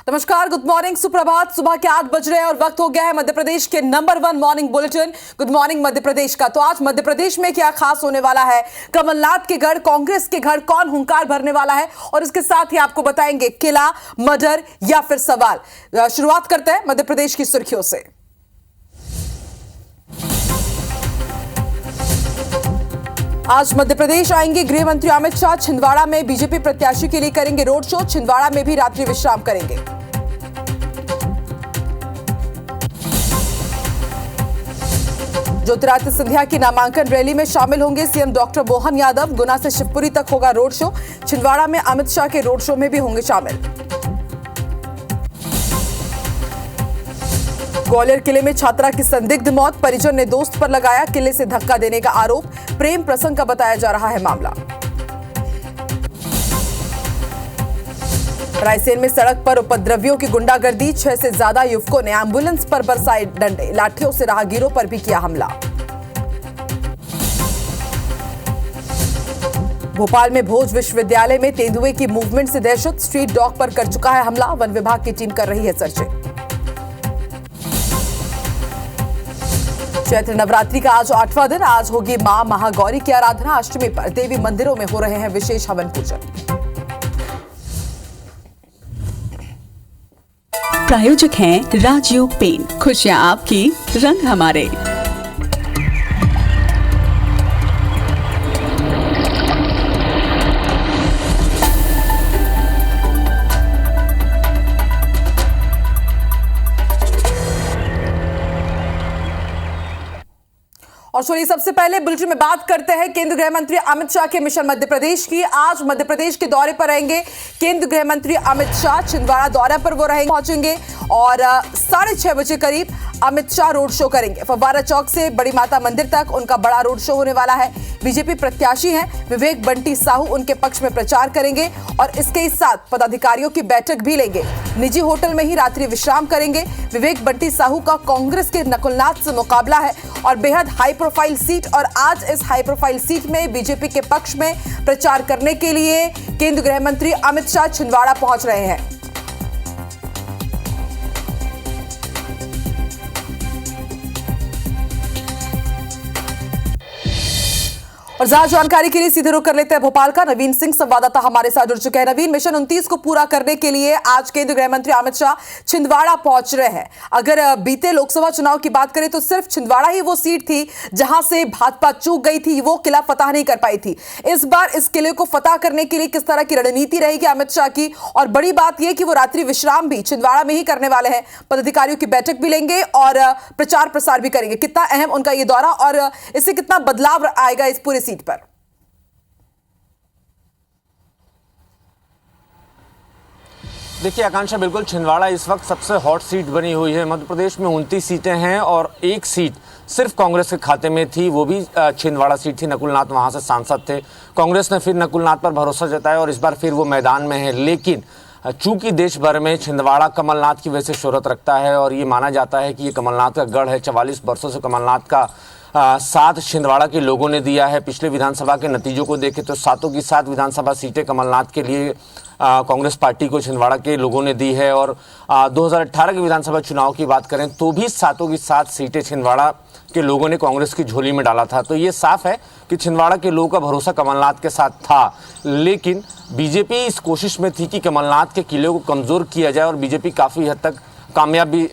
नमस्कार, good morning, सुप्रभात। सुबह के 8 बज रहे हैं और वक्त हो गया है मध्य प्रदेश के number 1 morning bulletin good morning Madhya Pradesh का। तो आज मध्य प्रदेश में क्या खास होने वाला है, कमलनाथ के घर, कांग्रेस के घर कौन हुंकार भरने वाला है, और इसके साथ ही आपको बताएंगे किला, मर्डर या फिर सवाल। शुरुआत करते हैं मध्य प्रदेश की सुर्खियों से। आज मध्य प्रदेश आएंगे गृह मंत्री अमित शाह। छिंदवाड़ा में बीजेपी प्रत्याशी के लिए करेंगे रोड शो। छिंदवाड़ा में भी रात्रि विश्राम करेंगे। ज्योतिरादित्य सिंधिया की नामांकन रैली में शामिल होंगे सीएम डॉक्टर मोहन यादव। गुना से शिवपुरी तक होगा रोड शो। छिंदवाड़ा में अमित शाह के रोड शो में भी होंगे शामिल। ग्वालियर किले में छात्रा की संदिग्ध मौत, परिजन ने दोस्त पर लगाया किले से धक्का देने का आरोप। प्रेम प्रसंग का बताया जा रहा है मामला। रायसेन में सड़क पर उपद्रवियों की गुंडागर्दी, 6 से ज्यादा युवकों ने एम्बुलेंस पर बरसाए डंडे, लाठियों से राहगीरों पर भी किया हमला। भोपाल में भोज विश्वविद्यालय में तेंदुए की मूवमेंट से दहशत, स्ट्रीट डॉग पर कर चुका है हमला। वन विभाग की टीम कर रही है सर्चिंग। चैत्र नवरात्रि का आज 8वां दिन। आज होगी मां महागौरी की आराधना। अष्टमी पर देवी मंदिरों में हो रहे हैं विशेष हवन पूजन। प्रायोजक हैं राजयोग पेन। खुशियां आपकी, रंग हमारे। और चलिए सबसे पहले बुलेटिन में बात करते हैं केंद्रीय गृह मंत्री अमित शाह के मिशन मध्य प्रदेश की। आज मध्य प्रदेश के दौरे पर रहेंगे केंद्रीय गृह मंत्री अमित शाह। छिंदवाड़ा दौरे पर वो पहुंचेंगे और 6:30 बजे करीब अमित शाह रोड शो करेंगे। फव्वारा चौक से बड़ी माता मंदिर तक उनका बड़ा रोड शो होने वाला है। बीजेपी प्रत्याशी हैं विवेक बंटी साहू, उनके पक्ष में प्रचार करेंगे और इसके साथ पदाधिकारियों की बैठक भी लेंगे। निजी होटल में ही रात्रि विश्राम करेंगे। विवेक बंटी साहू का कांग्रेस के नकुलनाथ से मुकाबला है और बेहद हाई प्रोफाइल सीट, और आज इस हाई प्रोफाइल सीट में बीजेपी के पक्ष में प्रचार करने के लिए केंद्रीय गृह मंत्री अमित शाह छिंदवाड़ा पहुंच रहे हैं। और ज्यादा जानकारी के लिए सीधे रुख कर लेते हैं भोपाल का। नवीन सिंह संवाददाता हमारे साथ जुड़ चुके हैं। नवीन, मिशन 29 को पूरा करने के लिए आज केंद्रीय गृह मंत्री अमित शाह छिंदवाड़ा पहुंच रहे हैं। अगर बीते लोकसभा चुनाव की बात करें तो सिर्फ छिंदवाड़ा ही वो सीट थी जहां से भाजपा चूक गई थी, वो किला फतह नहीं कर पाई थी। इस बार इस किले को फतह करने के लिए किस तरह की रणनीति रहेगी अमित शाह की, और बड़ी बात यह कि वो रात्रि विश्राम भी छिंदवाड़ा में ही करने वाले हैं। पदाधिकारियों की बैठक भी लेंगे और प्रचार प्रसार भी करेंगे। कितना अहम उनका ये दौरा और इससे कितना बदलाव आएगा इस पूरी सीट पर? देखिए आकांक्षा, बिल्कुल छिंदवाड़ा इस वक्त सबसे हॉट सीट बनी हुई है। मध्य प्रदेश में 29 सीटें हैं और एक सीट सिर्फ कांग्रेस के खाते में थी, वो भी छिंदवाड़ा सीट थी। नकुलनाथ वहां से सांसद थे। कांग्रेस ने फिर नकुलनाथ पर भरोसा जताया और इस बार फिर वो मैदान में है। लेकिन चूंकि देश भर में छिंदवाड़ा कमलनाथ की वजह से शोहरत रखता है और ये माना जाता है कि ये कमलनाथ का गढ़ है। 44 वर्षों से कमलनाथ का साथ छिंदवाड़ा के लोगों ने दिया है। पिछले विधानसभा के नतीजों को देखें तो 7 की 7 विधानसभा सीटें कमलनाथ के लिए कांग्रेस पार्टी को छिंदवाड़ा के लोगों ने दी है। और 2018 के विधानसभा चुनाव की बात करें तो भी 7 की 7 सीटें छिंदवाड़ा के लोगों ने कांग्रेस की झोली में डाला था। तो ये साफ है कि छिंदवाड़ा के लोगों का भरोसा कमलनाथ के साथ था। लेकिन बीजेपी इस कोशिश में थी कि कमलनाथ के किले को कमजोर किया जाए और बीजेपी काफ़ी हद तक कामयाब भी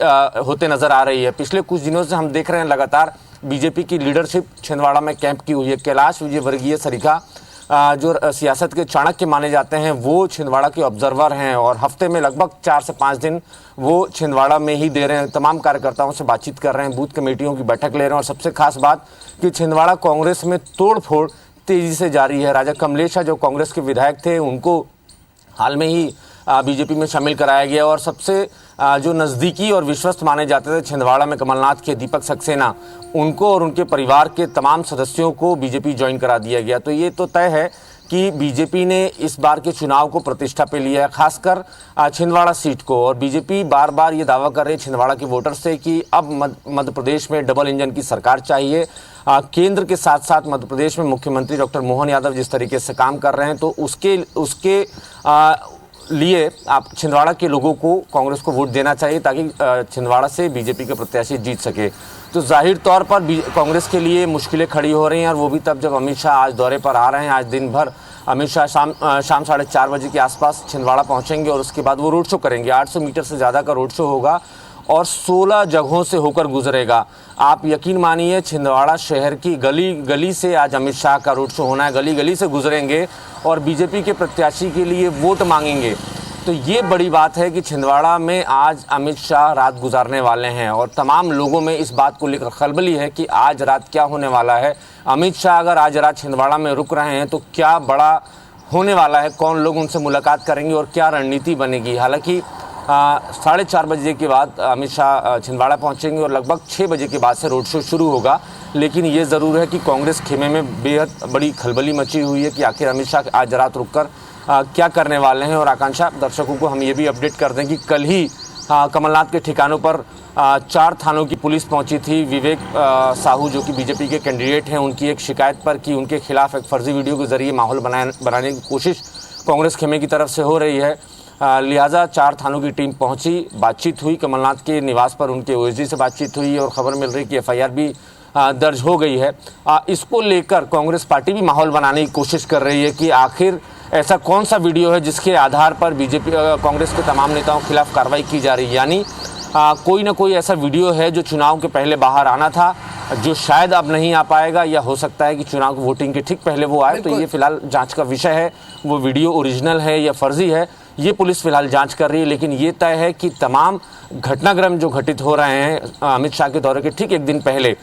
होते नजर आ रही है। पिछले कुछ दिनों से हम देख रहे हैं लगातार बीजेपी की लीडरशिप छिंदवाड़ा में कैंप की हुई है। कैलाश विजयवर्गीय सरीखा जो सियासत के चाणक्य माने जाते हैं, वो छिंदवाड़ा के ऑब्जर्वर हैं और हफ्ते में लगभग 4 से 5 दिन वो छिंदवाड़ा में ही दे रहे हैं। तमाम कार्यकर्ताओं से बातचीत कर रहे हैं, बूथ कमेटियों की बैठक ले रहे हैं। और सबसे खास बात कि छिंदवाड़ा कांग्रेस में तोड़फोड़ तेजी से जारी है। राजा कमलेशा जो कांग्रेस के विधायक थे, उनको हाल में ही बीजेपी में शामिल कराया गया और सबसे जो नज़दीकी और विश्वस्त माने जाते थे छिंदवाड़ा में कमलनाथ के दीपक सक्सेना, उनको और उनके परिवार के तमाम सदस्यों को बीजेपी ज्वाइन करा दिया गया। तो ये तो तय है कि बीजेपी ने इस बार के चुनाव को प्रतिष्ठा पे लिया है, खासकर छिंदवाड़ा सीट को। और बीजेपी बार बार ये दावा कर रही है छिंदवाड़ा के वोटर से कि अब मध्य प्रदेश में डबल इंजन की सरकार चाहिए। केंद्र के साथ साथ मध्य प्रदेश में मुख्यमंत्री डॉक्टर मोहन यादव जिस तरीके से काम कर रहे हैं, तो उसके लिए आप छिंदवाड़ा के लोगों को कांग्रेस को वोट देना चाहिए ताकि छिंदवाड़ा से बीजेपी के प्रत्याशी जीत सके। तो जाहिर तौर पर कांग्रेस के लिए मुश्किलें खड़ी हो रही हैं, और वो भी तब जब अमित शाह आज दौरे पर आ रहे हैं। आज दिन भर अमित शाह शाम 4:30 बजे के आसपास छिंदवाड़ा पहुंचेंगे और उसके बाद वो रोड शो करेंगे। 800 मीटर से ज़्यादा का रोड शो होगा और 16 जगहों से होकर गुजरेगा। आप यकीन मानिए, छिंदवाड़ा शहर की गली गली से आज अमित शाह का रोड शो होना है। गली गली से गुजरेंगे और बीजेपी के प्रत्याशी के लिए वोट मांगेंगे। तो ये बड़ी बात है कि छिंदवाड़ा में आज अमित शाह रात गुजारने वाले हैं, और तमाम लोगों में इस बात को लेकर खलबली है कि आज रात क्या होने वाला है। अमित शाह अगर आज रात छिंदवाड़ा में रुक रहे हैं तो क्या बड़ा होने वाला है, कौन लोग उनसे मुलाकात करेंगे और क्या रणनीति बनेगी। हालांकि 4:30 बजे के बाद अमित शाह छिंदवाड़ा पहुंचेंगे और लगभग 6 बजे के बाद से रोड शो शुरू होगा। लेकिन ये ज़रूर है कि कांग्रेस खेमे में बेहद बड़ी खलबली मची हुई है कि आखिर अमित शाह आज रात रुककर क्या करने वाले हैं। और आकांक्षा, दर्शकों को हम ये भी अपडेट कर दें कि कल ही कमलनाथ के ठिकानों पर 4 थानों की पुलिस पहुंची थी। विवेक साहू जो कि बीजेपी के कैंडिडेट हैं, उनकी एक शिकायत पर कि उनके खिलाफ एक फर्जी वीडियो के जरिए माहौल बनाने की कोशिश कांग्रेस खेमे की तरफ से हो रही है। लिहाजा 4 थानों की टीम पहुंची, बातचीत हुई, कमलनाथ के निवास पर उनके ओएसडी से बातचीत हुई और खबर मिल रही कि FIR भी दर्ज हो गई है। इसको लेकर कांग्रेस पार्टी भी माहौल बनाने की कोशिश कर रही है कि आखिर ऐसा कौन सा वीडियो है जिसके आधार पर बीजेपी कांग्रेस के तमाम नेताओं के खिलाफ कार्रवाई की जा रही है। यानी कोई ना कोई ऐसा वीडियो है जो चुनाव के पहले बाहर आना था, जो शायद अब नहीं आ पाएगा, या हो सकता है कि चुनाव की वोटिंग के ठीक पहले वो आए। तो ये फिलहाल जांच का विषय है, वो वीडियो ओरिजिनल है या फर्जी है, ये पुलिस फिलहाल जांच कर रही है। लेकिन ये तय है कि तमाम घटनाक्रम जो घटित हो रहे हैं अमित शाह के दौरे के ठीक एक दिन पहले,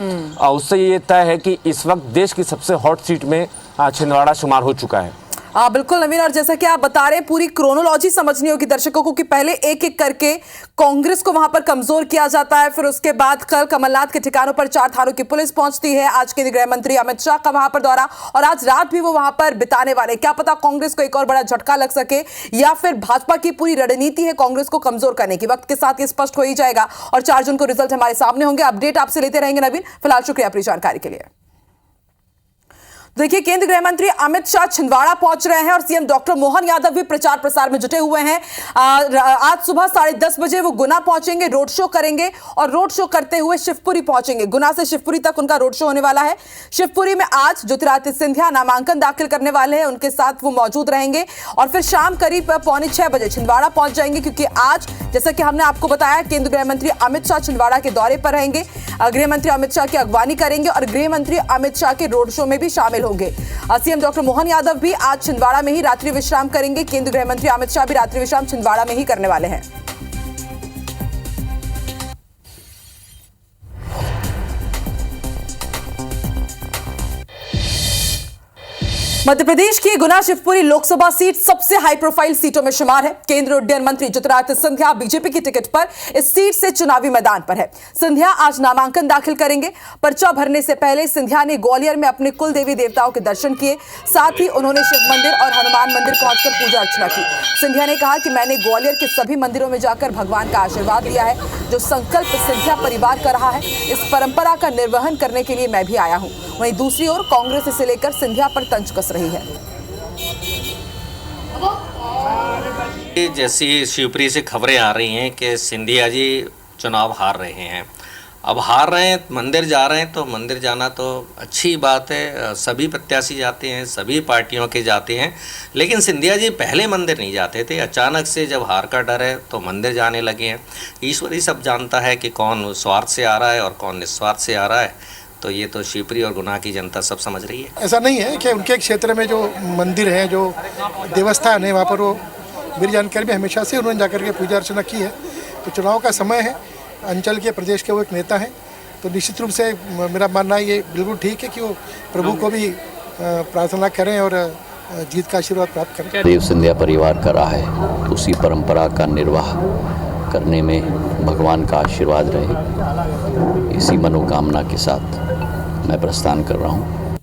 उससे ये तय है कि इस वक्त देश की सबसे हॉट सीट में छिंदवाड़ा शुमार हो चुका है। बिल्कुल नवीन, और जैसा कि आप बता रहे हैं, पूरी क्रोनोलॉजी समझनी होगी दर्शकों को कि पहले एक एक करके कांग्रेस को वहां पर कमजोर किया जाता है, फिर उसके बाद कल कमलनाथ के ठिकानों पर 4 थानों की पुलिस पहुंचती है, आज केंद्रीय गृह मंत्री अमित शाह का वहां पर दौरा, और आज रात भी वो वहां पर बिताने वाले। क्या पता कांग्रेस को एक और बड़ा झटका लग सके, या फिर भाजपा की पूरी रणनीति है कांग्रेस को कमजोर करने की। वक्त के साथ ये स्पष्ट हो ही जाएगा और 4 जून को रिजल्ट हमारे सामने होंगे। अपडेट आपसे लेते रहेंगे नवीन। फिलहाल शुक्रिया अपनी जानकारी के लिए। देखिए, केंद्रीय गृह मंत्री अमित शाह छिंदवाड़ा पहुंच रहे हैं और सीएम डॉक्टर मोहन यादव भी प्रचार प्रसार में जुटे हुए हैं। आज सुबह 10:30 बजे वो गुना पहुंचेंगे, रोड शो करेंगे और रोड शो करते हुए शिवपुरी पहुंचेंगे। गुना से शिवपुरी तक उनका रोड शो होने वाला है। शिवपुरी में आज ज्योतिरादित्य सिंधिया नामांकन दाखिल करने वाले हैं, उनके साथ वो मौजूद रहेंगे और फिर शाम करीब 5:45 बजे छिंदवाड़ा पहुंच जाएंगे, क्योंकि आज जैसा कि हमने आपको बताया केंद्रीय गृह मंत्री अमित शाह छिंदवाड़ा के दौरे पर रहेंगे। गृह मंत्री अमित शाह की अगवानी करेंगे और गृह मंत्री अमित शाह के रोड शो में भी शामिल होंगे। सीएम डॉक्टर मोहन यादव भी आज छिंदवाड़ा में ही रात्रि विश्राम करेंगे। केंद्रीय गृह मंत्री अमित शाह भी रात्रि विश्राम छिंदवाड़ा में ही करने वाले हैं। मध्य प्रदेश की गुना शिवपुरी लोकसभा सीट सबसे हाई प्रोफाइल सीटों में शुमार है। केंद्रीय उड्डयन मंत्री ज्योतिरादित्य सिंधिया बीजेपी की टिकट पर इस सीट से चुनावी मैदान पर है। सिंधिया आज नामांकन दाखिल करेंगे। पर्चा भरने से पहले सिंधिया ने ग्वालियर में अपने कुल देवी देवताओं के दर्शन किए, साथ ही उन्होंने शिव मंदिर और हनुमान मंदिर पहुंचकर पूजा अर्चना की। सिंधिया ने कहा कि मैंने ग्वालियर के सभी मंदिरों में जाकर भगवान का आशीर्वाद लिया है। जो संकल्प सिंधिया परिवार का रहा है, इस परंपरा का निर्वहन करने के लिए मैं भी आया हूं। वहीं दूसरी ओर कांग्रेस इसे लेकर सिंधिया पर तंज कस रही है। जैसी शिवपुरी से खबरें आ रही हैं कि सिंधिया जी चुनाव हार रहे हैं। अब हार रहे हैं, मंदिर जा रहे हैं, तो मंदिर जाना तो अच्छी बात है। सभी प्रत्याशी जाते हैं, सभी पार्टियों के जाते हैं, लेकिन सिंधिया जी पहले मंदिर नहीं जाते थे। अचानक से जब हार का डर है तो मंदिर जाने लगे हैं। ईश्वर ही सब जानता है कि कौन स्वार्थ से आ रहा है और कौन निस्वार्थ से आ रहा है। तो ये तो शिवपुरी और गुना की जनता सब समझ रही है। ऐसा नहीं है कि उनके क्षेत्र में जो मंदिर है, जो देवस्थान है, वहाँ पर वो मेरी जानकारी में हमेशा से उन्होंने जाकर के पूजा अर्चना की है। तो चुनाव का समय है, अंचल के प्रदेश के वो एक नेता हैं, तो निश्चित रूप से मेरा मानना है ये बिल्कुल ठीक है कि वो प्रभु को भी प्रार्थना करें और जीत का आशीर्वाद प्राप्त करें। देव सिंधिया परिवार का रहा है, उसी परंपरा का निर्वाह करने में भगवान का आशीर्वाद रहे, इसी मनोकामना के साथ मैं प्रस्थान कर रहा हूँ।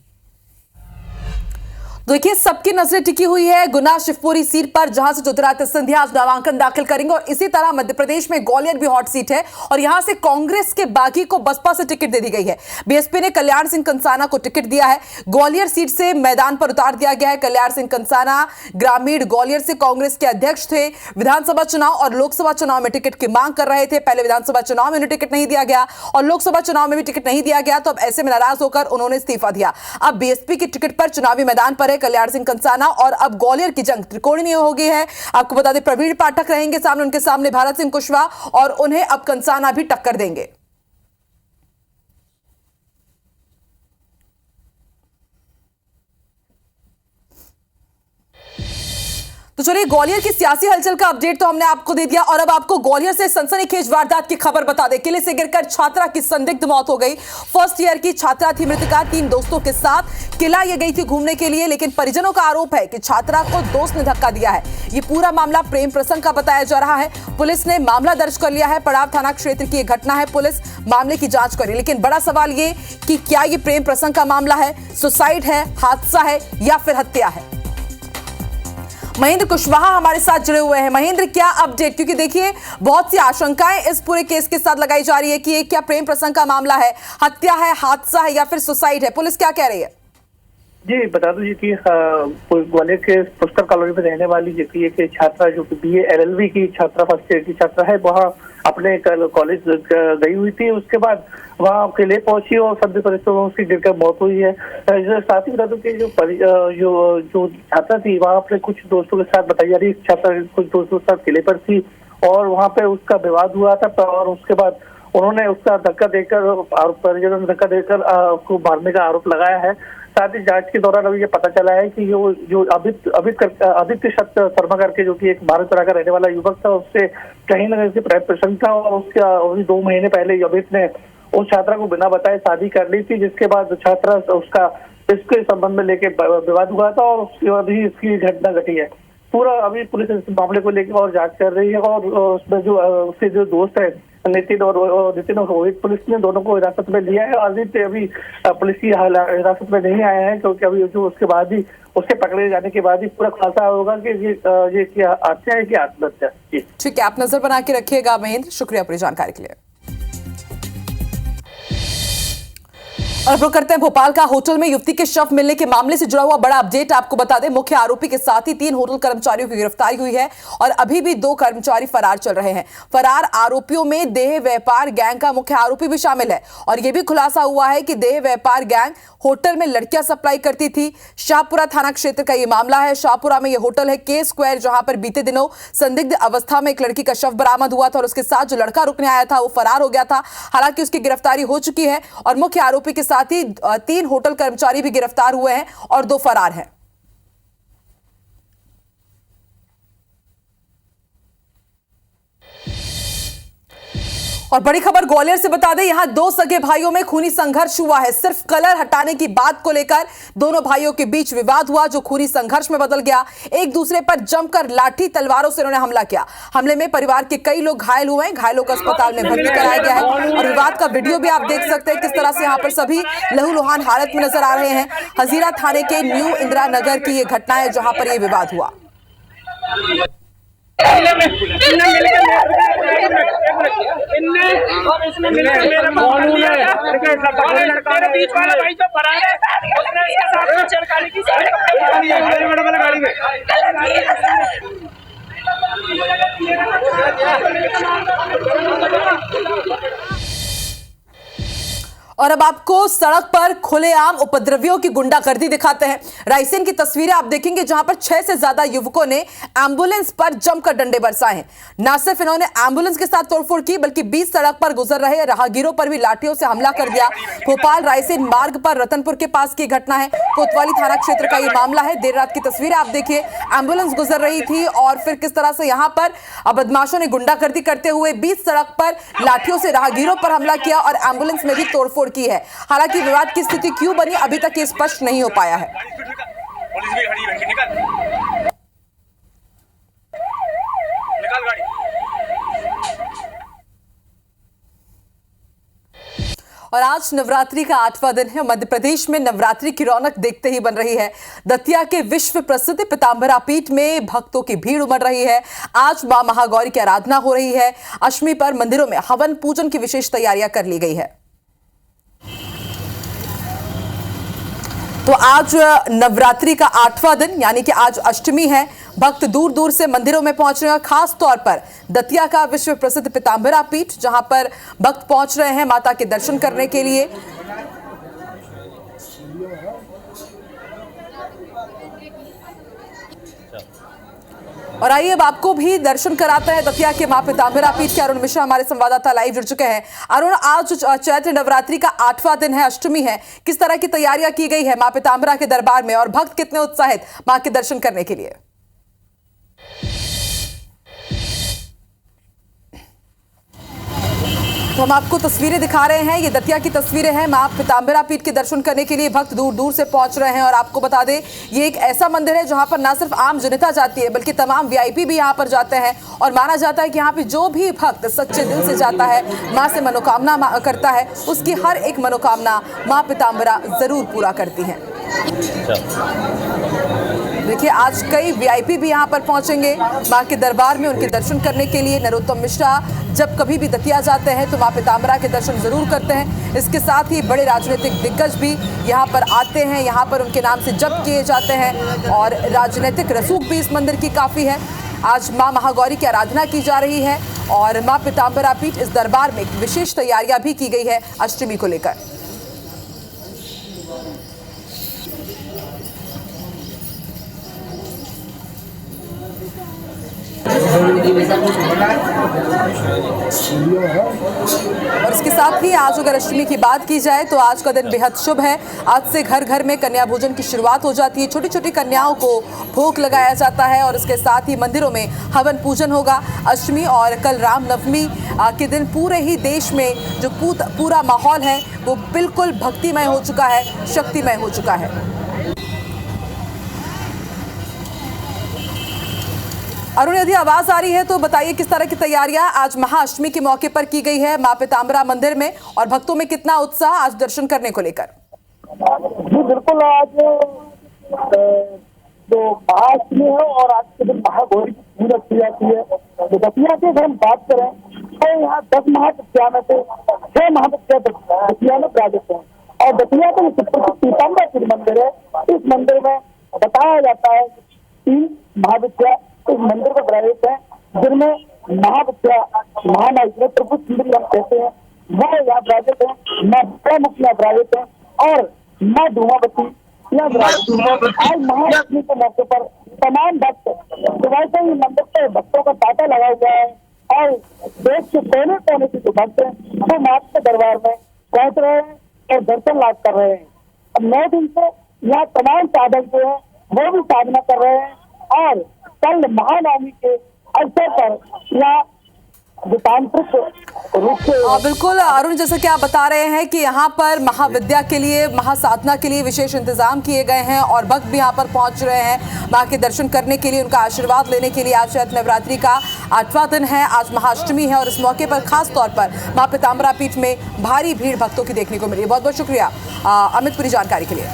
देखिए, सबकी नजरें टिकी हुई है गुना शिवपुरी सीट पर, जहां से ज्योतिरादित्य सिंधिया आज नामांकन दाखिल करेंगे। और इसी तरह मध्य प्रदेश में ग्वालियर भी हॉट सीट है और यहां से कांग्रेस के बागी को बसपा से टिकट दे दी गई है। बीएसपी ने कल्याण सिंह कंसाना को टिकट दिया है। ग्वालियर सीट से मैदान पर उतार दिया गया है कल्याण सिंह कंसाना। ग्रामीण ग्वालियर से कांग्रेस के अध्यक्ष थे। विधानसभा चुनाव और लोकसभा चुनाव में टिकट की मांग कर रहे थे। पहले विधानसभा चुनाव में उन्हें टिकट नहीं दिया गया और लोकसभा चुनाव में भी टिकट नहीं दिया गया, तो अब ऐसे में नाराज होकर उन्होंने इस्तीफा दिया। अब बीएसपी की टिकट पर चुनावी मैदान पर है कल्याण सिंह कंसाना और अब ग्वालियर की जंग त्रिकोणीय हो गई है। आपको बता दें, प्रवीण पाठक रहेंगे सामने, उनके सामने भारत सिंह कुशवाहा और उन्हें अब कंसाना भी टक्कर देंगे। तो चलिए, ग्वालियर की सियासी हलचल का अपडेट तो हमने आपको दे दिया और अब आपको ग्वालियर से सनसनीखेज वारदात की खबर बता दें। किले से गिरकर छात्रा की संदिग्ध मौत हो गई। फर्स्ट ईयर की छात्रा थी मृतका, 3 दोस्तों के साथ किला ये गई थी घूमने के लिए, लेकिन परिजनों का आरोप है कि छात्रा को दोस्त ने धक्का दिया है। ये पूरा मामला प्रेम प्रसंग का बताया जा रहा है। पुलिस ने मामला दर्ज कर लिया है। पड़ाव थाना क्षेत्र की यह घटना है। पुलिस मामले की जांच करी, लेकिन बड़ा सवाल ये कि क्या ये प्रेम प्रसंग का मामला है, सुसाइड है, हादसा है या फिर हत्या है। महेंद्र कुशवाहा हमारे साथ जुड़े हुए हैं। महेंद्र, क्या अपडेट? क्योंकि देखिए, बहुत सी आशंकाएं इस पूरे केस के साथ लगाई जा रही है कि ये क्या प्रेम प्रसंग का मामला है, हत्या है, हादसा है या फिर सुसाइड है। पुलिस क्या कह रही है? जी, बता दो जी कि ग्वालियर के पुष्कर कॉलोनी में रहने वाली जो कि एक छात्रा, जो कि BA LLB की छात्रा, फर्स्ट ईयर की छात्रा है, वहाँ अपने कॉलेज गई हुई थी। उसके बाद वहाँ अकेले पहुंची और सभी परिस्थितियों में उसकी गिरकर मौत हुई है। साथ ही बता दूं कि जो छात्रा थी वहाँ अपने कुछ दोस्तों के साथ, बताई जा रही है छात्रा कुछ दोस्तों के साथ किले पर थी और वहाँ पे उसका विवाद हुआ था और उसके बाद उन्होंने उसका धक्का देकर, परिजनों ने धक्का देकर उसको मारने का आरोप लगाया है। साथ ही जांच के दौरान अभी ये पता चला है कि जो आदित्य शर्मा करके, जो कि एक भारतपुरा का रहने वाला युवक था, उससे कहीं ना कहीं प्रेम प्रसंग था और उसका 2 महीने पहले अभित ने उस छात्रा को बिना बताए शादी कर ली थी, जिसके बाद छात्रा उसका इसके संबंध में लेके विवाद हुआ था और उसके बाद ही इसकी घटना घटी है। पूरा अभी पुलिस इस मामले को लेकर और जांच कर रही है और उसमें जो उसके जो दोस्त है नितिन और रोहित, पुलिस ने दोनों को हिरासत में लिया है। आदित्य अभी पुलिस की हिरासत में नहीं आया है, क्योंकि अभी जो उसके बाद ही, उसके पकड़े जाने के बाद ही पूरा खुलासा होगा कि ये क्या हत्या है कि आत्महत्या। ठीक है, आप नजर बना के रखिएगा महेंद्र, शुक्रिया पूरी जानकारी के लिए। और रुक करते हैं भोपाल का। होटल में युवती के शव मिलने के मामले से जुड़ा हुआ बड़ा अपडेट आपको बता दें। मुख्य आरोपी के साथ ही 3 होटल कर्मचारियों की गिरफ्तारी हुई है और अभी भी 2 कर्मचारी फरार चल रहे हैं। फरार आरोपियों में देह व्यापार गैंग का मुख्य आरोपी भी शामिल है और यह भी खुलासा हुआ है कि देह व्यापार गैंग होटल में लड़कियां सप्लाई करती थी। शाहपुरा थाना क्षेत्र का यह मामला है। शाहपुरा में यह होटल है के स्क्वायर, जहां पर बीते दिनों संदिग्ध अवस्था में एक लड़की का शव बरामद हुआ था और उसके साथ जो लड़का रुकने आया था वो फरार हो गया था। हालांकि उसकी गिरफ्तारी हो चुकी है और मुख्य आरोपी के साथ ही 3 होटल कर्मचारी भी गिरफ्तार हुए हैं और 2 फरार हैं। और बड़ी खबर ग्वालियर से बता दें, यहां 2 सगे भाइयों में खूनी संघर्ष हुआ है। सिर्फ कलर हटाने की बात को लेकर दोनों भाइयों के बीच विवाद हुआ, जो खूनी संघर्ष में बदल गया। एक दूसरे पर जमकर लाठी तलवारों से उन्होंने हमला किया। हमले में परिवार के कई लोग घायल हुए हैं। घायलों को अस्पताल में भर्ती कराया गया है और विवाद का वीडियो भी आप देख सकते हैं, किस तरह से यहां पर सभी लहूलुहान हालत में नजर आ रहे हैं। हजीरा थाने के न्यू इंदिरा नगर की यह घटना है, जहां पर यह विवाद हुआ। और अब आपको सड़क पर खुलेआम उपद्रवियों की गुंडागर्दी दिखाते हैं। रायसेन की तस्वीरें आप देखेंगे, जहां पर 6 से ज्यादा युवकों ने एम्बुलेंस पर जमकर डंडे बरसाए हैं। न सिर्फ इन्होंने एम्बुलेंस के साथ तोड़फोड़ की, बल्कि बीच सड़क पर गुजर रहे राहगीरों पर भी लाठियों से हमला कर दिया। भोपाल रायसेन मार्ग पर रतनपुर के पास की घटना है। कोतवाली थाना क्षेत्र का यह मामला है। देर रात की तस्वीरें आप देखिए, एम्बुलेंस गुजर रही थी और फिर किस तरह से यहां पर बदमाशों ने गुंडागर्दी करते हुए बीच सड़क पर लाठियों से राहगीरों पर हमला किया और एम्बुलेंस में भी तोड़फोड़ की है। हालांकि विवाद की स्थिति क्यों बनी अभी तक ये स्पष्ट नहीं हो पाया है। और आज नवरात्रि का 8वां दिन है। मध्य प्रदेश में नवरात्रि की रौनक देखते ही बन रही है। दतिया के विश्व प्रसिद्ध पीताम्बरा पीठ में भक्तों की भीड़ उमड़ रही है। आज मां महागौरी की आराधना हो रही है। अष्टमी पर मंदिरों में हवन पूजन की विशेष तैयारियां कर ली गई है। तो आज नवरात्रि का 8वां दिन यानी कि आज अष्टमी है। भक्त दूर दूर से मंदिरों में पहुंच रहे हैं। खास तौर पर दतिया का विश्व प्रसिद्ध पीताम्बरा पीठ, जहां पर भक्त पहुंच रहे हैं माता के दर्शन करने के लिए। और आइए अब आपको भी दर्शन कराते हैं दतिया के मां पीताम्बरा पीठ के। अरुण मिश्रा हमारे संवाददाता लाइव जुड़ चुके हैं। अरुण, आज चैत्र नवरात्रि का 8वां दिन है, अष्टमी है। किस तरह की तैयारियां की गई है मां पीताम्बरा के दरबार में और भक्त कितने उत्साहित मां के दर्शन करने के लिए? तो हम आपको तस्वीरें दिखा रहे हैं। ये दतिया की तस्वीरें हैं। मां पीताम्बरा पीठ के दर्शन करने के लिए भक्त दूर दूर से पहुंच रहे हैं। और आपको बता दें, ये एक ऐसा मंदिर है जहां पर ना सिर्फ आम जनता जाती है बल्कि तमाम वीआईपी भी यहां पर जाते हैं। और माना जाता है कि यहाँ पे जो भी भक्त सच्चे दिल से जाता है, मां से मनोकामना करता है, उसकी हर एक मनोकामना मां पीताम्बरा जरूर पूरा करती है। देखिए, आज कई वीआईपी भी यहां पर पहुंचेंगे मां के दरबार में उनके दर्शन करने के लिए। नरोत्तम मिश्रा जब कभी भी दतिया जाते हैं तो मां पीताम्बरा के दर्शन जरूर करते हैं। इसके साथ ही बड़े राजनीतिक दिग्गज भी यहां पर आते हैं। यहां पर उनके नाम से जप किए जाते हैं और राजनीतिक रसूख भी इस मंदिर की काफी है। आज मां महागौरी की आराधना की जा रही है और मां पीताम्बरा पीठ इस दरबार में विशेष तैयारियां भी की गई है अष्टमी को लेकर। और इसके साथ ही आज अगर अष्टमी की बात की जाए तो आज का दिन बेहद शुभ है। आज से घर घर में कन्या भोजन की शुरुआत हो जाती है। छोटी छोटी कन्याओं को भोग लगाया जाता है और इसके साथ ही मंदिरों में हवन पूजन होगा। अष्टमी और कल रामनवमी के दिन पूरे ही देश में जो पूरा माहौल है वो बिल्कुल भक्तिमय हो चुका है, शक्तिमय हो चुका है। अरुण, यदि आवाज आ रही है तो बताइए किस तरह की तैयारियां आज महाअष्टमी के मौके पर की गई है मां पीताम्बरा मंदिर में और भक्तों में कितना उत्साह आज दर्शन करने को लेकर? जी बिल्कुल, आज जो महाअष्टमी है और आज के दिन महागौरी की पूजा की जाती है। तो दतिया की अगर हम बात करें तो यहाँ 10 महाविद्या में से 6 महाविद्या दतिया में विराजित हैं। और दतिया का पीताम्बरा पीठ मंदिर है, इस मंदिर में बताया जाता है 3 महाविद्या इस मंदिर को विराजित है, जिनमें महाविद्या महानायक प्रभु सुंदरी हम कहते हैं वो यहाँ विराजित है, माँ मुखी यहाँ विराजित है और माँ धूमावती यहाँ विराजित है। आज महाअष्टमी के मौके पर तमाम भक्त सुबह से ही मंदिर पे भक्तों का तांता लगा हुआ है और देश के कोने कोने से जो भक्त हैं वो माँ के दरबार में पहुंच रहे हैं और दर्शन लाभ कर रहे हैं। अब 9 दिन से यहाँ तमाम साधक जो है वो भी साधना कर रहे हैं और कल महानवमी के अवसर पर यहाँ तांत्रिक रूप से बिल्कुल अरुण, जैसा कि आप बता रहे हैं कि यहाँ पर महाविद्या के लिए, महासाधना के लिए विशेष इंतजाम किए गए हैं और भक्त भी यहाँ पर पहुंच रहे हैं मां के दर्शन करने के लिए, उनका आशीर्वाद लेने के लिए। आज चैत्र नवरात्रि का 8वां दिन है, आज महाअष्टमी है और इस मौके पर खास तौर पर मां पीताम्बरा पीठ में भारी भीड़ भक्तों की देखने को मिली। बहुत बहुत शुक्रिया अमित पूरी जानकारी के लिए।